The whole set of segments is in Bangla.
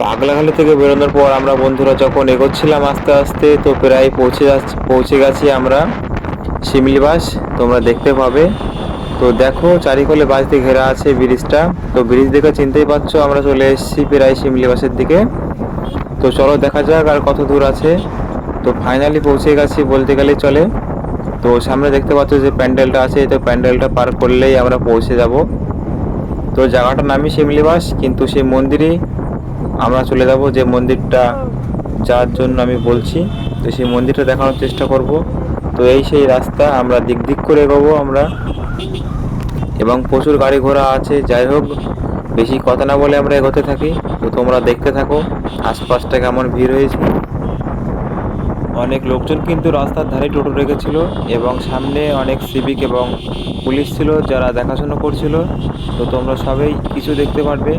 পাগলাখালি থেকে বেরোনোর পর আমরা বন্ধুরা যখন এগোচ্ছিলাম আস্তে আস্তে, তো প্রায় পৌঁছে গেছি আমরা শিমলিবাস। তোমরা দেখতে পাবে। তো দেখো চারিকোলে বাঁশ দিয়ে ঘেরা আছে ব্রিজটা। তো ব্রিজ দেখে চিনতেই পারছো আমরা চলে এসেছি প্রায় শিমলিবাসের দিকে। তো চলো দেখা যাক আর কত দূর আছে। তো ফাইনালি পৌঁছে গেছি বলতে গেলেই চলে। তো সামনে দেখতে পাচ্ছ যে প্যান্ডেলটা আছে, তো প্যান্ডেলটা পার করলেই আমরা পৌঁছে যাব। তো জায়গাটার নামই শিমলিবাস, কিন্তু সেই মন্দিরে আমরা চলে যাব, যে মন্দিরটা যার জন্য আমি বলছি। তো সেই মন্দিরটা দেখানোর চেষ্টা করব। তো এই সেই রাস্তা, আমরা দিক দিক করে এগোবো আমরা, এবং প্রচুর গাড়ি ঘোড়া আছে। যাই হোক, বেশি কথা না বলে আমরা এগোতে থাকি। তো তোমরা দেখতে থাকো আশপাশটা কেমন ভিড় হয়েছে। অনেক লোকজন কিন্তু রাস্তার ধারে টোটো রেখেছিল, এবং সামনে অনেক সিভিক এবং পুলিশ ছিল যারা দেখাশোনা করছিল। তো তোমরা সবাই কিছু দেখতে পারবে।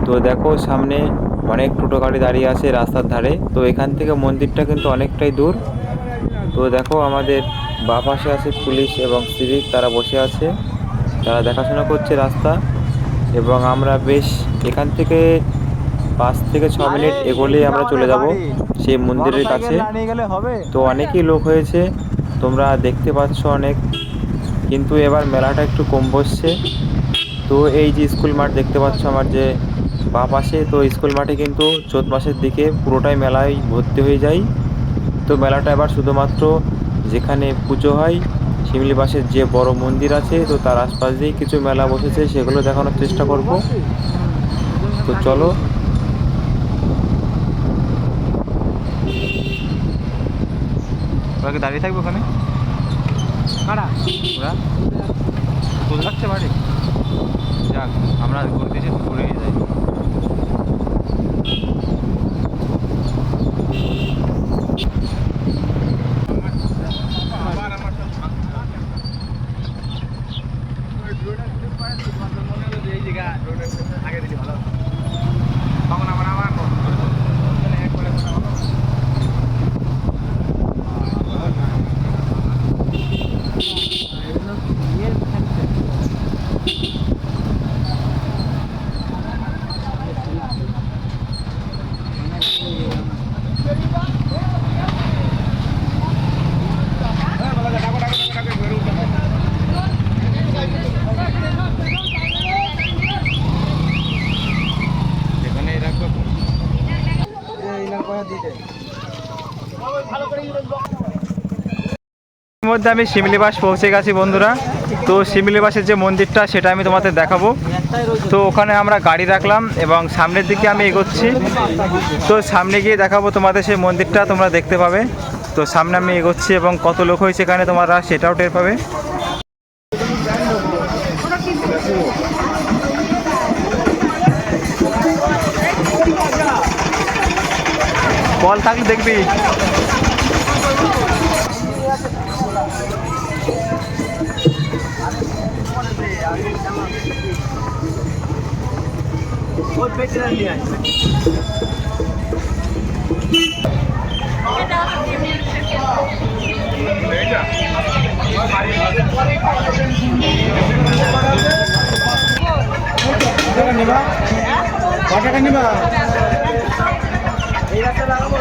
তো দেখো সামনে অনেক টোটো গাড়ি দাঁড়িয়ে আছে রাস্তার ধারে। তো এখান থেকে মন্দিরটা কিন্তু অনেকটাই দূর। তো দেখো আমাদের বাঁ পাশে আছে পুলিশ এবং সিভিক, তারা বসে আছে, তারা দেখাশোনা করছে রাস্তা। এবং আমরা বেশ এখান থেকে 5 থেকে 6 মিনিট এগোলেই আমরা চলে যাব সেই মন্দিরের কাছে। তো অনেকই লোক হয়েছে, তোমরা দেখতে পাচ্ছ অনেক, কিন্তু এবার মেলাটা একটু কম বসছে। তো এই যে স্কুল মাঠ দেখতে পাচ্ছ আমার যে বাঁ পাশে, তো স্কুল মাঠে কিন্তু চৈত মাসের দিকে পুরোটাই মেলায় ভর্তি হয়ে যায়। তো মেলাটা এবার শুধুমাত্র যেখানে পুজো হয় শিমলিবাসের যে বড় মন্দির আছে, তো তার আশপাশ দিয়েই কিছু মেলা বসেছে, সেগুলো দেখানোর চেষ্টা করব। তো চলো। ওরা কি দাঁড়িয়ে থাকবে ওখানে? কারা ওরা? তোল লাগছে বাড়ি। যাক, আমরা ঘুরতে এসে ঘুরে যাই। তখন আবার মধ্যে আমি শিমলিবাস পৌঁছে গেছি বন্ধুরা। তো শিমলিবাসের যে মন্দিরটা সেটা আমি তোমাদের দেখাবো। তো ওখানে আমরা গাড়ি রাখলাম এবং সামনের দিকে আমি এগোচ্ছি। তো সামনে গিয়ে দেখাবো তোমাদের সেই মন্দিরটা, তোমরা দেখতে পাবে। তো সামনে আমি এগোচ্ছি এবং কত লোক হয়েছে এখানে তোমরা সেটাও টের পাবে। বল থাকলে দেখবি। টাকা নিবা এই রাস্তা লাগাবো।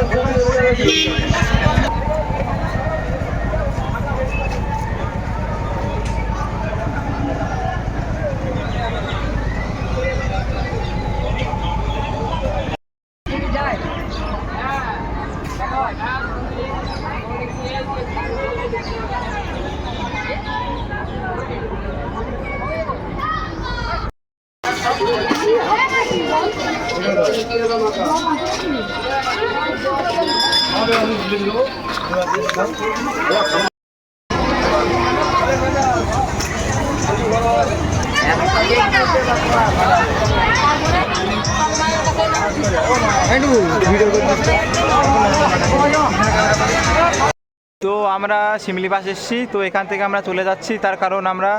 তো আমরা শিমলিবাস এসেছি। তো এখান থেকে আমরা চলে যাচ্ছি, তার কারণ আমরা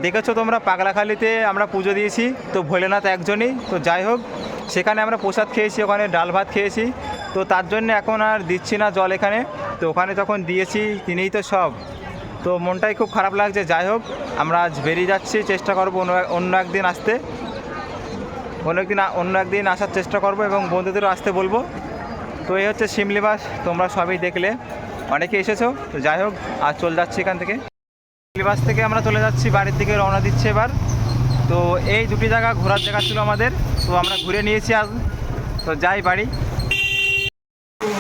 দেখেছো তোমরা পাগলাখালিতে আমরা পুজো দিয়েছি, তো ভোলেনাথ একজনই। তো যাই হোক, সেখানে আমরা প্রসাদ খেয়েছি, ওখানে ডাল ভাত খেয়েছি। তো তার জন্য এখন আর দিচ্ছি না জল এখানে। তো ওখানে যখন দিয়েছি তিনিই তো সব, তো মনটাই খুব খারাপ লাগছে। যাই হোক, আমরা আজ বেরিয়ে যাচ্ছি, চেষ্টা করবো অন্য একদিন আসতে। অন্য একদিন আসার চেষ্টা করব এবং বন্ধুদেরও আসতে বলবো। তো এই হচ্ছে শিমলি বাস, তোমরা সবই দেখলে, অনেকে এসেছো। তো যাই হোক, আর চলে যাচ্ছি এখান থেকে। শিমলি বাস থেকে আমরা চলে যাচ্ছি বাড়ির দিকে, রওনা দিচ্ছে এবার। তো এই দুটি জায়গা ঘোরার জায়গা ছিল আমাদের, তো আমরা ঘুরে নিয়েছি আজ। তো যাই বাড়ি।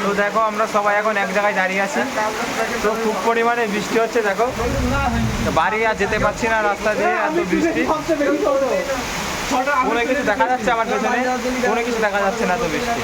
তো দেখো আমরা সবাই এখন এক জায়গায় দাঁড়িয়ে আছি। তো খুব পরিমাণে বৃষ্টি হচ্ছে দেখো, তো বাড়ি আর যেতে পারছি না রাস্তা দিয়ে, এত বৃষ্টি। কোনো কিছু দেখা যাচ্ছে আমার পেছনে, কোনো কিছু দেখা যাচ্ছে না, তো বৃষ্টি।